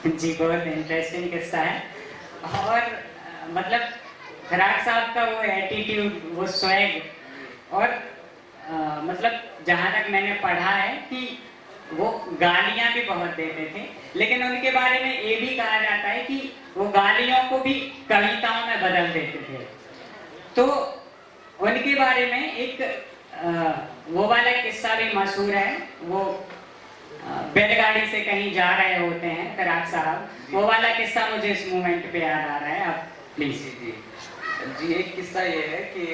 जी, बहुत इंटरेस्टिंग किस्सा है। और मतलब फिराक साहब का वो एटीट्यूड, वो स्वैग, और मतलब जहाँ तक मैंने पढ़ा है कि वो गालियाँ भी बहुत देते थे, लेकिन उनके बारे में ये भी कहा जाता है कि वो गालियों को भी कविताओं में बदल देते थे। तो उनके बारे में एक वो वाला किस्सा भी मशहूर है। वो बैलगाड़ी से कहीं जा रहे होते हैं फिराक साहब, वो वाला किस्सा मुझे इस मोमेंट पे याद आ रहा है। आप प्लीज। जी जी जी, एक किस्सा ये है कि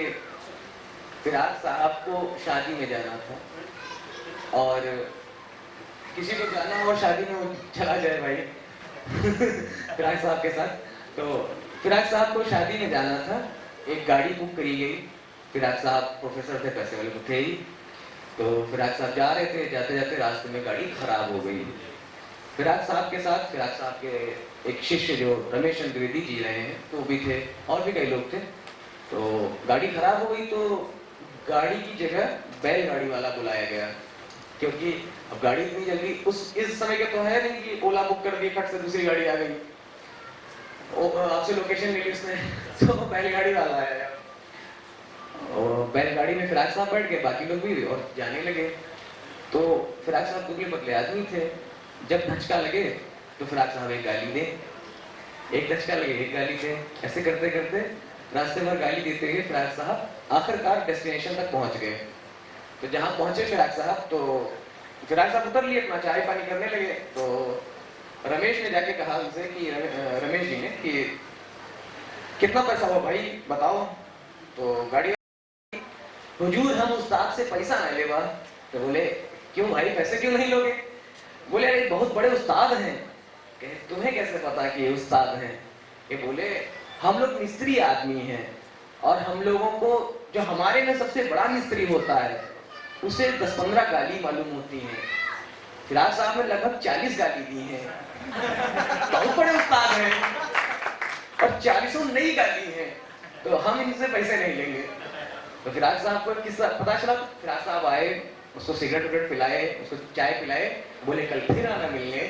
फिराक साहब को शादी में जाना था, और किसी को जाना हो शादी में वो चला जाए भाई फिराक साहब के साथ। तो फिराक साहब को शादी में जाना था, एक गाड़ी बुक करी गई। फिराक साहब प्रोफेसर थे, पैसे वाले तो थे ही। तो फिराक साहब जा रहे थे, जाते जाते रास्ते में गाड़ी खराब हो गई। फिराक साहब के साथ फिराक साहब के एक शिष्य जो रमेश चंद्र द्विवेदी जी रहे हैं, तो वो भी थे, और भी कई लोग थे। तो गाड़ी खराब हो गई, तो गाड़ी की जगह बैलगाड़ी वाला बुलाया गया, क्योंकि अब गाड़ी इतनी जल्दी इस समय के तो है नहीं कि ओला बुक कर दी फट से दूसरी गाड़ी आ गई, आपसे लोकेशन ले ली उसने तो बैलगाड़ी वाला आया, और बैलगाड़ी में फिराक साहब बैठ गए, बाकी लोग भी, और जाने लगे। तो फिराक साहब दुबले पतले आदमी थे, जब धचका लगे तो फिराक साहब एक गाली दे, एक धचका लगे एक गाली दे, ऐसे करते करते रास्ते भर गाली देते हुए फिराक साहब आखिरकार डेस्टिनेशन तक पहुंच गए। तो जहां पहुंचे फिराक साहब, तो फिराक साहब उतर लिए, अपना चाय पानी करने लगे। तो रमेश ने जाके कहा उनसे कि रमेश जी ने कि कितना पैसा हुआ भाई बताओ। तो गाड़ी, हुजूर हम उस्ताद से पैसा ना लेवा। तो बोले क्यों भाई, पैसे क्यों नहीं लोगे? बोले अरे बहुत बड़े उस्ताद हैं। कहे तुम्हें कैसे पता कि ये उस्ताद हैं? ये बोले हम लोग मिस्त्री आदमी हैं, और हम लोगों को जो हमारे में सबसे बड़ा मिस्त्री होता है उसे 10-15 गाली मालूम होती हैं। फिराक साहब ने लगभग 40 गाली दी हैं बहुत बड़े उस्ताद हैं, और 40 नई गाली हैं, तो हम इनसे पैसे नहीं लेंगे। तो फिराक साहब को किस्सा पता चला। तो फिराक साहब आए, उसको सिगरेट विगरेट पिलाए, उसको चाय पिलाए, बोले कल फिर आना मिलने।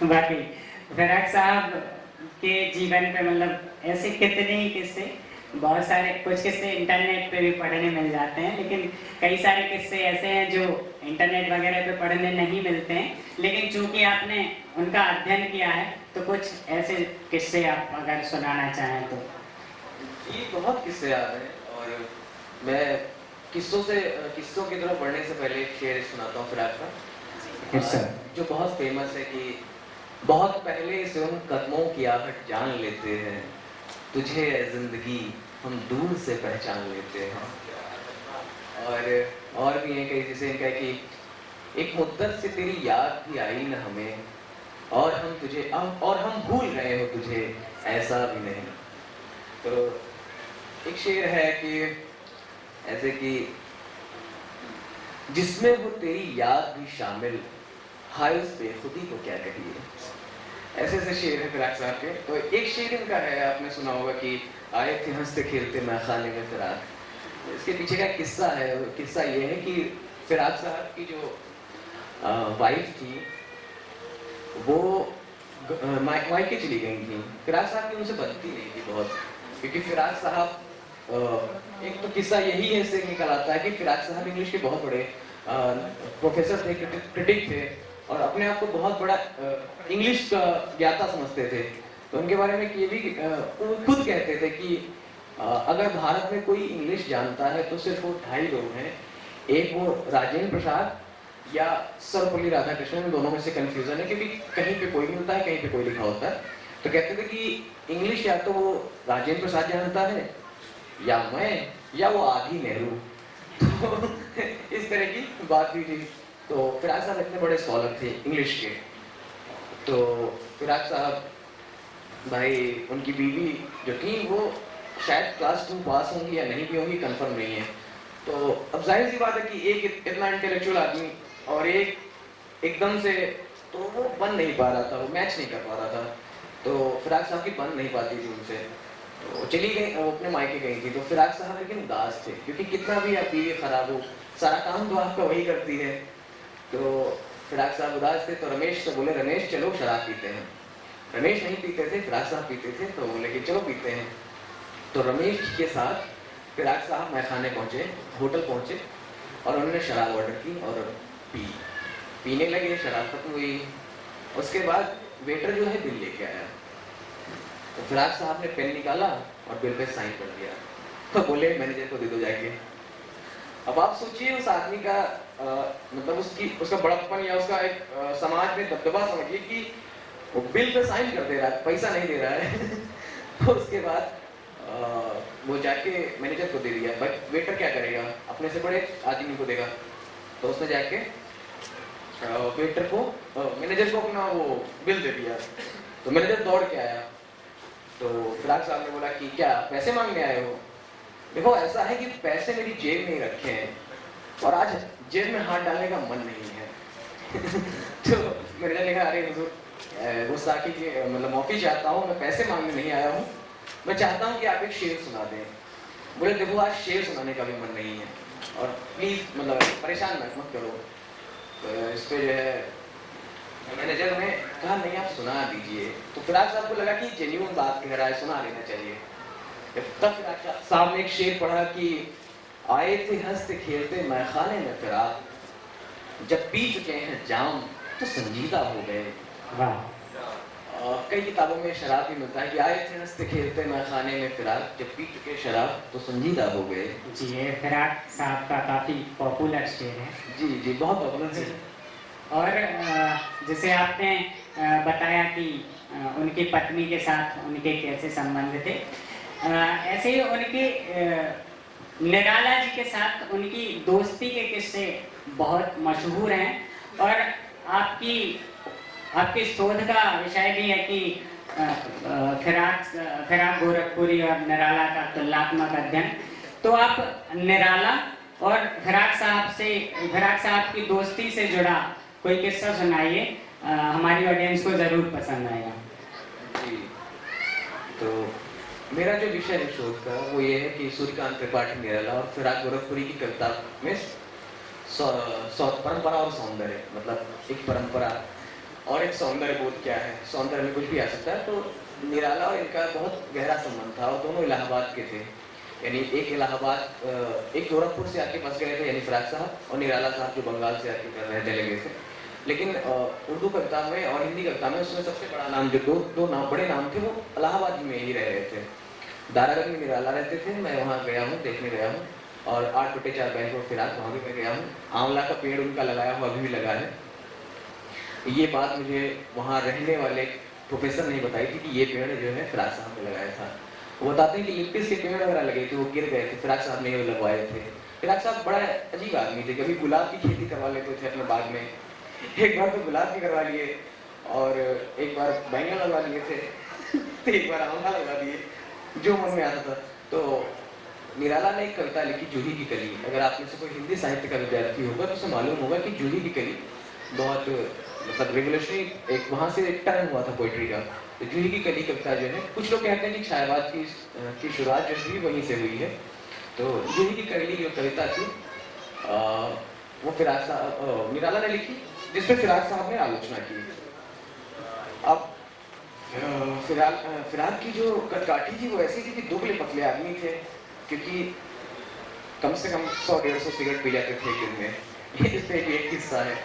बाकी फिराक साहब के जीवन पे मतलब ऐसे कितने ही किस्से, बहुत सारे, कुछ किस्से इंटरनेट पे भी पढ़ने मिल जाते हैं, लेकिन कई सारे किस्से ऐसे हैं जो इंटरनेट वगैरह पे पढ़ने नहीं मिलते हैं। लेकिन चूंकि आपने उनका अध्ययन किया है, तो कुछ ऐसे किस्से आप अगर सुनाना चाहें तो। ये बहुत किस्से याद हैं, और मैं किस्सों की तरफ बढ़ने से पहले एक शेर सुनाता हूँ फिराक का, जो बहुत फेमस है कि बहुत पहले से उन कदमों की आहट जान लेते हैं, तुझे ए जिंदगी हम दूर से पहचान लेते हैं। और भी है कई, जैसे इनका कि एक मुद्दत से तेरी याद भी आई न हमें, और हम भूल गए हो तुझे, ऐसा भी नहीं। तो एक शेर है कि ऐसे कि जिसमें वो तेरी याद भी शामिल, हाय उस बेखुदी को क्या कहिए। ऐसे ऐसे शेर है फिराक साहब के। तो एक शेर इनका है, आपने सुना होगा कि आए थे हंसते खेलते मैखाने में फिराक। इसके पीछे का किस्सा है, किस्सा ये है कि फिराक साहब की जो वाइफ थी वो मायके चली गई थी। फिराक साहब की उनसे बनती नहीं थी बहुत, क्योंकि फिराक साहब एक तो किस्सा यही है, इससे निकल आता है कि फिराक साहब इंग्लिश के बहुत बड़े प्रोफेसर थे, क्रिटिक थे, और अपने आप को बहुत बड़ा इंग्लिश का ज्ञाता समझते थे। तो उनके बारे में ये भी खुद कहते थे कि अगर भारत में कोई इंग्लिश जानता है तो सिर्फ वो 2.5 लोग हैं, एक वो राजेंद्र प्रसाद या सर्वपल्ली राधाकृष्णन, दोनों में से कंफ्यूजन है, क्योंकि कहीं पे कोई मिलता है, कहीं पे कोई लिखा होता है। तो कहते थे कि इंग्लिश या तो वो राजेंद्र प्रसाद जानता है, या मैं, या वो आदि नेहरू। तो इस तरह की बात हुई थी। तो फिराक साहब इतने बड़े स्कॉलर थे इंग्लिश के। तो फिराक साहब भाई, उनकी बीवी जो थी वो शायद क्लास 2 पास होंगी या नहीं भी होंगी, कंफर्म नहीं है। तो अब जाहिर सी बात है कि एक इतना इंटेलेक्चुअल आदमी और एक एकदम से, तो वो बन नहीं पा रहा था, वो मैच नहीं कर पा रहा था। तो फिराक साहब की बन नहीं पाती थी उनसे, तो चली गई, वो अपने मायके गई थी। तो फिराक साहब लेकिन उदास थे, क्योंकि कितना भी आप बीवी खराब हो, सारा काम तो आपका वही करती है। तो फिराक साहब उदास थे तो रमेश से बोले, रमेश चलो शराब पीते हैं। रमेश नहीं पीते थे, फिराक साहब पीते थे, तो बोले कि चलो पीते हैं। तो रमेश के साथ फिराक साहब मैखाने पहुंचे, होटल पहुंचे और उन्होंने शराब ऑर्डर की और पीने लगे, शराब खत्म हुई। उसके बाद वेटर जो है बिल लेके आया, तो फिराक साहब ने पेन निकाला और बिल पे साइन कर दिया, तो बोले मैनेजर को दे दो जाके। अब आप सोचिए उस आदमी का मतलब उसका बड़प्पन या उसका एक समाज में दबदबा समझिए कि वो बिल पे साइन कर दे रहा है, पैसा नहीं दे रहा है। तो उसके बाद वो जाके मैनेजर को दे दिया। भाई वेटर क्या करेगा, अपने से बड़े आदमी को देगा। तो उसने जाके वेटर को मैनेजर को अपना वो बिल दे दिया। तो मैनेजर दौड़ के आया, तो फिराक साहब ने बोला कि क्या पैसे मांगने आए हो? देखो ऐसा है कि पैसे मेरी जेब में ही रखे हैं और आज जेब में हाथ डालने का मन नहीं है। तो मैनेजर ने कहा, अरे हुजूर गुस्सा की मतलब माफी चाहता हूँ, मैं पैसे मांगने नहीं आया हूँ, मैं चाहता हूँ कि आप एक शेर सुना दें। बोले देखो आज शेर सुनाने का भी मन नहीं है और प्लीज मतलब परेशान मत करो। तो इस पे जो है मैनेजर ने कहा नहीं आप सुना दीजिए। तो फिराक साहब को लगा कि जेन्युइन बात कह रहा है, सुना लेना चाहिए। तब फिराक साहब ने एक शेर पढ़ा कि आए थे हंसते खेलते मैखाने में फिराक, जब पी चुके हैं जाम तो संजीदा हो गए। वाह। कई किताबों में शराब भी मिलता है कि आए थे हंसते खेलते मैखाने में फिराक, जब पी चुके शराब तो संजीदा हो गए। जी, ये फिराक साहब का काफ़ी पॉपुलर शेर है। जी जी, बहुत पॉपुलर है। और जैसे आपने बताया कि उनकी पत्नी के साथ उनके कैसे संबंध थे, ऐसे ही उनकी निराला जी के साथ उनकी दोस्ती के किस्से बहुत मशहूर हैं। और आपकी शोध का विषय भी है कि फिराक गोरखपुरी और निराला का तुलनात्मक अध्ययन। तो आप निराला और फिराक साहब की दोस्ती से जुड़ा कोई किस्सा सुनाइए, हमारी ऑडियंस को जरूर पसंद आएगा। जी, तो मेरा जो विषय है शोध का वो ये है कि सूर्यकांत त्रिपाठी निराला और फिराक गोरखपुरी की कविता में परंपरा और सौंदर्य, मतलब एक परंपरा और एक सौंदर्य बोध क्या है, सौंदर्य में कुछ भी आ सकता है। तो निराला और इनका बहुत गहरा संबंध था और दोनों इलाहाबाद के थे। यानी एक गोरखपुर से आके बस गए थे, यानी फिराक साहब, और निराला साहब जो बंगाल से आके रहने लगे थे। लेकिन उर्दू कविता में और हिंदी कविता में उसमें सबसे बड़ा नाम जो दो बड़े नाम थे वो इलाहाबाद में ही रह रहे थे। दारागंज में निराला रहते थे, मैं वहाँ गया हूँ, देखने गया हूँ। और 8/4 बैंक और फिराक वहाँ भी मैं गया हूँ। आंवला का पेड़ उनका लगाया हुआ अभी भी लगा है। ये बात मुझे वहाँ रहने वाले प्रोफेसर ने बताई थी कि ये पेड़ जो है फिराक साहब ने लगाया था। वो बताते हैं कि लिप्टिस के पेड़ वगैरह लगे थे, वो गिर गए थे, फिराक साहब ने लगवाए थे। फिराक साहब बड़ा अजीब आदमी थे, कभी गुलाब की खेती करवा लेते थे अपने बाग में। एक बार तो गुलाब भी करवा लिए और एक बार बैंगन लगवा लिए थे, तो एक बार आंवला लगा दिए, जो मन में आता था। तो निराला ने एक कविता लिखी, जूही की कली। अगर आप में से कोई हिंदी साहित्य का विद्यार्थी होगा तो उसे मालूम होगा कि जूही की कली बहुत मतलब रेवोल्यूशनरी एक वहाँ से एक टर्न हुआ था पोइट्री का। तो जूही की कली कविता जो है, कुछ लोग कहते हैं कि छायावाद की शुरुआत जो थी वहीं से हुई है। तो जूही की कली जो कविता थी वो फिराक साहब निराला ने लिखी, जिसपे फिराक साहब ने आलोचना की। अब फिराक की जो कदकाठी थी वो ऐसी थी कि दुबले पतले आदमी थे, क्योंकि कम से कम 100-150 सिगरेट पी जाते थे एक दिन में। इस पे एक किस्सा है,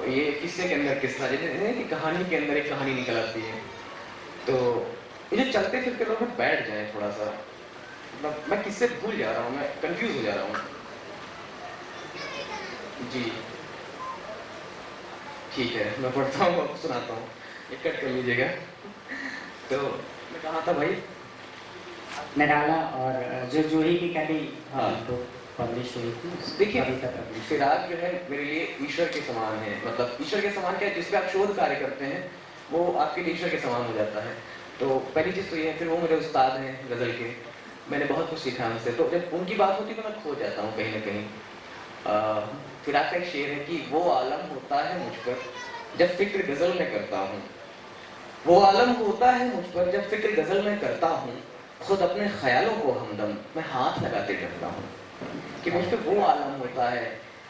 ये किस्से के अंदर किस्सा, जैसे कि कहानी के अंदर एक कहानी निकल आती है। तो ये जो चलते फिरते लोग बैठ जाए थोड़ा सा, मतलब मैं किससे भूल जा रहा हूँ, मैं कंफ्यूज हो जा रहा हूँ। जी ठीक है, मैं पढ़ता हूँ, आपको सुनाता हूँ, एक कट कर लीजिएगा। तो मैं कहा था भाई, निराला और जो जूही की कली हाँ तो पब्लिश हुई थी। देखिए फिराक जो है मेरे लिए ईश्वर के समान है। मतलब ईश्वर के समान क्या है, जिस पे आप शोध कार्य करते हैं वो आपके लिए ईश्वर के समान हो जाता है। तो पहली चीज़ तो ये है। फिर वो मेरे उस्ताद हैं गज़ल के, मैंने बहुत कुछ सीखा उनसे। तो जब उनकी बात होती है तो मैं खो जाता हूँ कहीं ना कहीं। फिराक का एक शेर है कि वो आलम होता है मुझ पर जब फिक्र गज़ल में करता हूँ, वो आलम होता है मुझ पर जब फिक्र गज़ल में करता हूँ, खुद अपने ख्यालों को हमदम मैं हाथ लगाते डरता हूँ। कि मुझ पर वो आलम होता है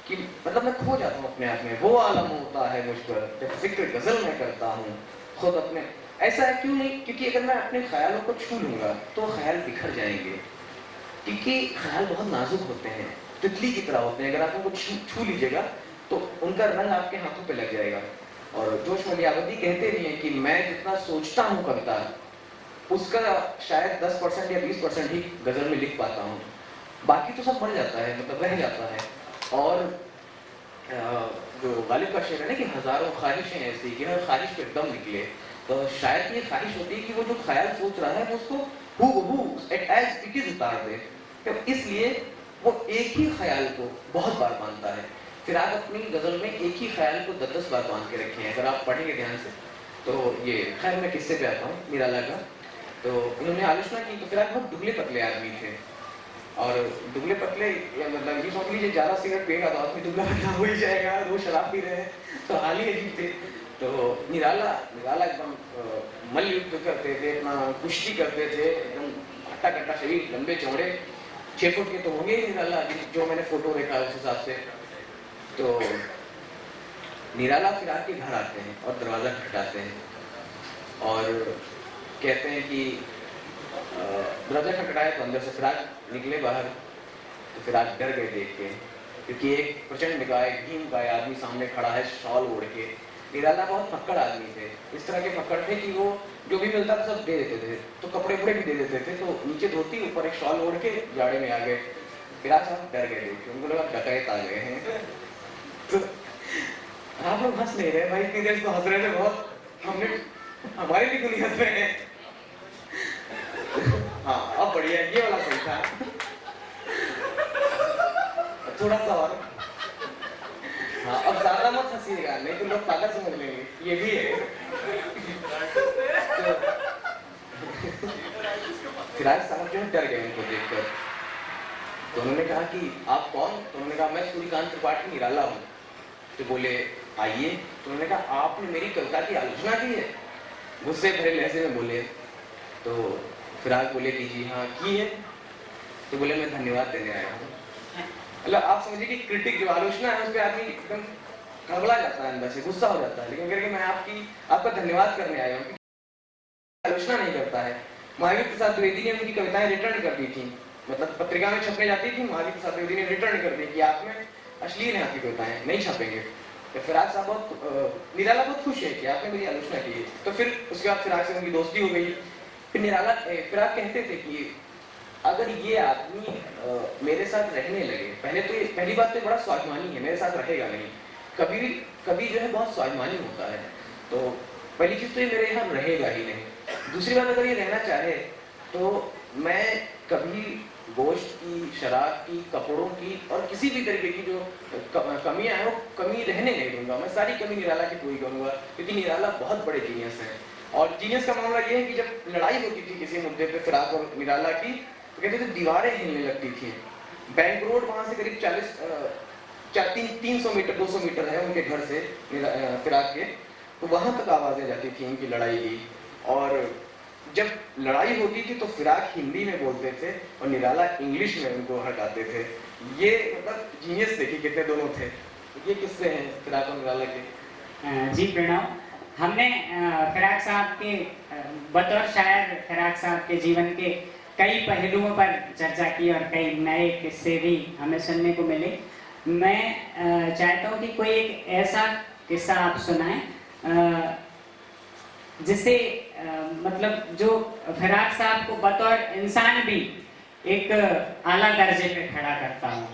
कि मतलब मैं खो जाता हूँ अपने आप में, वो आलम होता है मुझ पर जब फिक्र गजल में करता हूँ खुद अपने। ऐसा है क्यों नहीं, क्योंकि अगर मैं अपने ख्यालों को छू लूंगा तो ख्याल बिखर जाएंगे, क्योंकि ख्याल बहुत नाजुक होते हैं, तितली की तरह होते हैं। अगर आप उनको छू लीजिएगा तो उनका रंग आपके हाथों पे लग जाएगा। और जोश मलियावती कहते भी हैं कि मैं जितना सोचता हूँ कविता, उसका शायद 10% या 20% ही गजल में लिख पाता हूँ, बाकी तो सब मर जाता है, मतलब रह जाता है। और जो गालिब का शेर है ना कि हजारों ख्वाहिशें ऐसी कि हर ख्वाहिश पे दम निकले, तो शायद ये ख्वाहिश होती है कि वो जो ख्याल सोच रहा है वो उसको हूबहू एज इट इज उतार दे। तो इसलिए वो एक ही ख्याल को बहुत बार बांधता है। फिर आप अपनी गजल में एक ही ख्याल को 10-10 बार बांध के रखे हैं, अगर आप पढ़ेंगे ध्यान से। तो ये खैर मैं किस्से पे आता हूँ निराला का। तो इन्होंने आलोचना की, तो फिर बहुत दुबले पतले आदमी थे, और दुबले पतले मतलब ये समझ लीजिए ज़्यादा सिगरेट पिएगा तो आदमी दुबला पतला हो ही जाएगा, वो शराब पी रहे हैं, तो हाल ही अजीब थे। तो निराला एकदम मल्ल युद्ध करते थे, अपना कुश्ती करते थे, एकदम हट्टा कट्टा शरीर, लंबे चौड़े, 6 फुट के तो होंगे ही निराला, जो मैंने फोटो देखा उस हिसाब से। तो निराला फिर आपके घर आते हैं और दरवाज़ा खटखटाते हैं और कहते हैं कि दरवाजा खटखटाया तो अंदर से फिराक निकले बाहर। तो फिराक डर गए देख के, क्योंकि एक प्रचंड गाय, भीम गाय आदमी सामने खड़ा है शॉल ओढ़ के। निराला बहुत फक्कड़ आदमी थे, इस तरह के फक्कड़ थे कि वो जो भी मिलता था सब दे देते थे, तो कपड़े उपड़े भी दे देते थे। तो नीचे धोती, ऊपर एक शॉल ओढ़ के जाड़े में आ गए। फिराक साहब डर गए देख के, उनको लगा डकैत आ गए हैं। तो आप लोग हंस नहीं रहे भाई, इतनी देर तो हंस रहे थे बहुत, हमने हमारे भी तो नहीं हंस रहे हैं। हाँ अब बढ़िया, ये वाला सही था, थोड़ा सा और। हाँ अब ज्यादा मत हंसिएगा, नहीं तो लोग पागल समझ लेंगे, ये भी है। तो फिराक साहब जो है डर गए उनको देखकर। तो उन्होंने कहा कि आप कौन? तो उन्होंने कहा मैं सूर्यकांत त्रिपाठी निराला हूँ। तो बोले आइए। तो उन्होंने कहा आपने मेरी कविता की आलोचना की है? गुस्से भरे लहजे में बोले। तो फिराक बोले कि जी हाँ की है। तो बोले मैं धन्यवाद देने आया हूँ। मतलब आप समझिए कि क्रिटिक जो आलोचना है उस पर आदमी एकदम घबरा जाता है, अंदर से गुस्सा हो जाता है, लेकिन करके मैं आपका धन्यवाद करने आया हूँ, आलोचना नहीं करता है। महावीर प्रसाद द्विवेदी ने उनकी कविताएं रिटर्न कर दी थी, मतलब पत्रिका में छपने जाती थी, महावीर प्रसाद द्विवेदी ने रिटर्न कर दी कि आप में अश्लील है, आपकी कविताएं नहीं छपेंगे। तो फिराक साहब बहुत निराला बहुत खुश है कि आपने मेरी आलोचना की। तो फिर उसके बाद फिराक से उनकी दोस्ती हो गई। फिर फिराक कहते थे कि अगर ये आदमी मेरे साथ रहने लगे, पहली बात तो बड़ा स्वाभिमानी है, मेरे साथ रहेगा नहीं, कभी जो है बहुत स्वाभिमानी होता है, तो पहली चीज तो ये मेरे यहाँ रहेगा ही नहीं। दूसरी बात, अगर ये रहना चाहे तो मैं कभी गोश्त की, शराब की, कपड़ों की और किसी भी तरीके की जो कमियां हैं वो कमी रहने नहीं दूंगा। मैं सारी कमी निराला की पूरी करूंगा, क्योंकि निराला बहुत बड़े जीनियस हैं। और जीनियस का मामला ये है कि जब लड़ाई होती थी किसी मुद्दे पे फिराक और निराला की, तो कहते थे दीवारें हिलने लगती थी। बैंक रोड वहां से करीब 300 मीटर 200 मीटर है उनके घर से फिराक के, तो वहां तक आवाजें जाती थी इनकी लड़ाई की। और जब लड़ाई होती थी तो फिराक हिंदी में बोलते थे और निराला इंग्लिश में उनको हटाते थे। ये मतलब जीनियस देखिए कितने दोनों थे। ये किस्से हैं फिराक और निराला के। जी प्रणाम। हमने फिराक साहब के बतौर शायर फिराक साहब के जीवन के कई पहलुओं पर चर्चा की और कई नए किस्से भी हमें सुनने को मिले। मैं चाहता हूँ कि कोई एक ऐसा किस्सा आप सुनाएं जिससे मतलब जो फिराक साहब को बतौर इंसान भी एक आला दर्जे पे खड़ा करता हूँ।